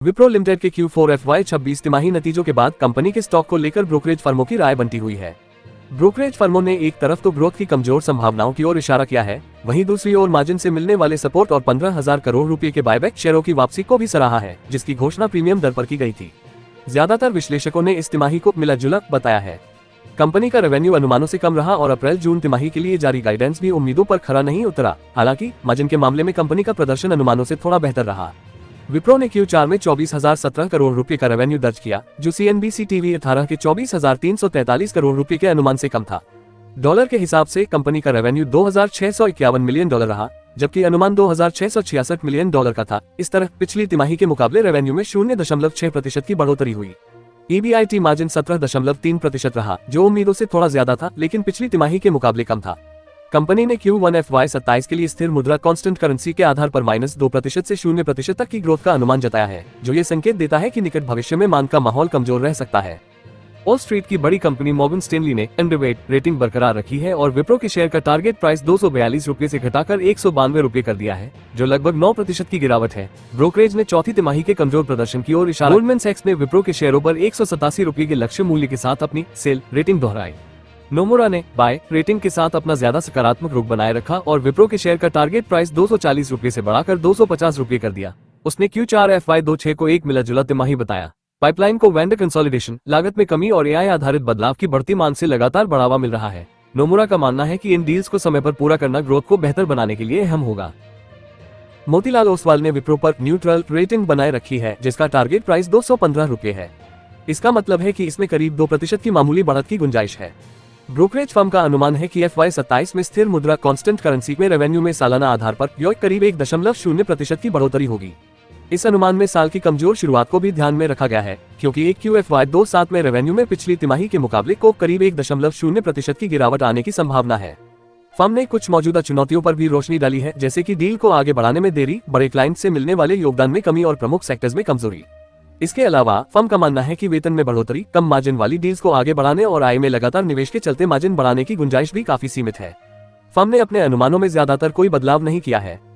Wipro limited के Q4 FY26 तिमाही नतीजों के बाद कंपनी के स्टॉक को लेकर ब्रोकरेज फर्मों की राय बनती हुई है। ब्रोकरेज फर्मों ने एक तरफ तो ग्रोथ की कमजोर संभावनाओं की ओर इशारा किया है, वहीं दूसरी ओर मार्जिन से मिलने वाले सपोर्ट और 15,000 करोड़ रुपए के बायबैक शेयरों की वापसी को भी सराहा है, जिसकी घोषणा प्रीमियम दर पर की गई थी। ज्यादातर विश्लेषकों ने इस तिमाही को मिला जुला बताया है। कंपनी का रेवेन्यू अनुमानों से कम रहा और अप्रैल-जून तिमाही के लिए जारी गाइडेंस भी उम्मीदों पर खरा नहीं उतरा। हालांकि मार्जिन के मामले में कंपनी का प्रदर्शन अनुमानों से थोड़ा बेहतर रहा। विप्रो ने Q4 में 24,017 करोड़ रुपए का रेवेन्यू दर्ज किया, जो CNBC TV 18 के 24,343 करोड़ रुपए के अनुमान से कम था। डॉलर के हिसाब से कंपनी का रेवेन्यू $2,651 मिलियन रहा, जबकि अनुमान $2,666 मिलियन का था। इस तरह पिछली तिमाही के मुकाबले रेवेन्यू में 0.6% की बढ़ोतरी हुई। EBIT मार्जिन 17.3% रहा, जो उम्मीदों से थोड़ा ज्यादा था, लेकिन पिछली तिमाही के मुकाबले कम था। कंपनी ने Q1 FY27 के लिए स्थिर मुद्रा कांस्टेंट करेंसी के आधार पर -2% से 0% तक की ग्रोथ का अनुमान जताया है, जो ये संकेत देता है कि निकट भविष्य में मांग का माहौल कमजोर रह सकता है। वॉल स्ट्रीट की बड़ी कंपनी मॉर्गन स्टैनली ने एंडरवेट रेटिंग बरकरार रखी है और विप्रो के शेयर का टारगेट प्राइस ₹242 से घटाकर ₹192 कर दिया है, जो लगभग 9% की गिरावट है। ब्रोकरेज ने चौथी तिमाही के कमजोर प्रदर्शन की ओर इशारा। गोल्डमैन सैक्स ने विप्रो के शेयरों पर ₹187 के लक्ष्य मूल्य के साथ अपनी सेल रेटिंग दोहराई। नोमुरा ने बाय रेटिंग के साथ अपना ज्यादा सकारात्मक रुख बनाए रखा और विप्रो के शेयर का टारगेट प्राइस ₹240 से बढ़ाकर ₹250 कर दिया। उसने Q4 FY26 को एक मिला जुला तिमाही बताया। पाइपलाइन को वेंडर कंसोलिडेशन, लागत में कमी और AI आधारित बदलाव की बढ़ती मांग से लगातार बढ़ावा मिल रहा है। नोमुरा का मानना है कि इन डील्स को समय पर पूरा करना ग्रोथ को बेहतर बनाने के लिए अहम होगा। मोतीलाल ओसवाल ने विप्रो पर न्यूट्रल रेटिंग बनाए रखी है, जिसका टारगेट प्राइस ₹215 है। इसका मतलब है कि इसमें करीब 2% की मामूली बढ़त की गुंजाइश है। ब्रोकरेज फर्म का अनुमान है कि FY27 में स्थिर मुद्रा कांस्टेंट करेंसी में रेवेन्यू में सालाना आधार पर करीब 1.0% की बढ़ोतरी होगी। इस अनुमान में साल की कमजोर शुरुआत को भी ध्यान में रखा गया है, क्योंकि 1Q FY27 में रेवेन्यू में पिछली तिमाही के मुकाबले को करीब 1.0% की गिरावट आने की संभावना है। फर्म ने कुछ मौजूदा चुनौतियों पर भी रोशनी डाली है, जैसे कि डील को आगे बढ़ाने में देरी, बड़े क्लाइंट से मिलने वाले योगदान में कमी और प्रमुख सेक्टर्स में कमजोरी। इसके अलावा फर्म का मानना है कि वेतन में बढ़ोतरी, कम मार्जिन वाली डील्स को आगे बढ़ाने और आय में लगातार निवेश के चलते मार्जिन बढ़ाने की गुंजाइश भी काफी सीमित है। फर्म ने अपने अनुमानों में ज्यादातर कोई बदलाव नहीं किया है।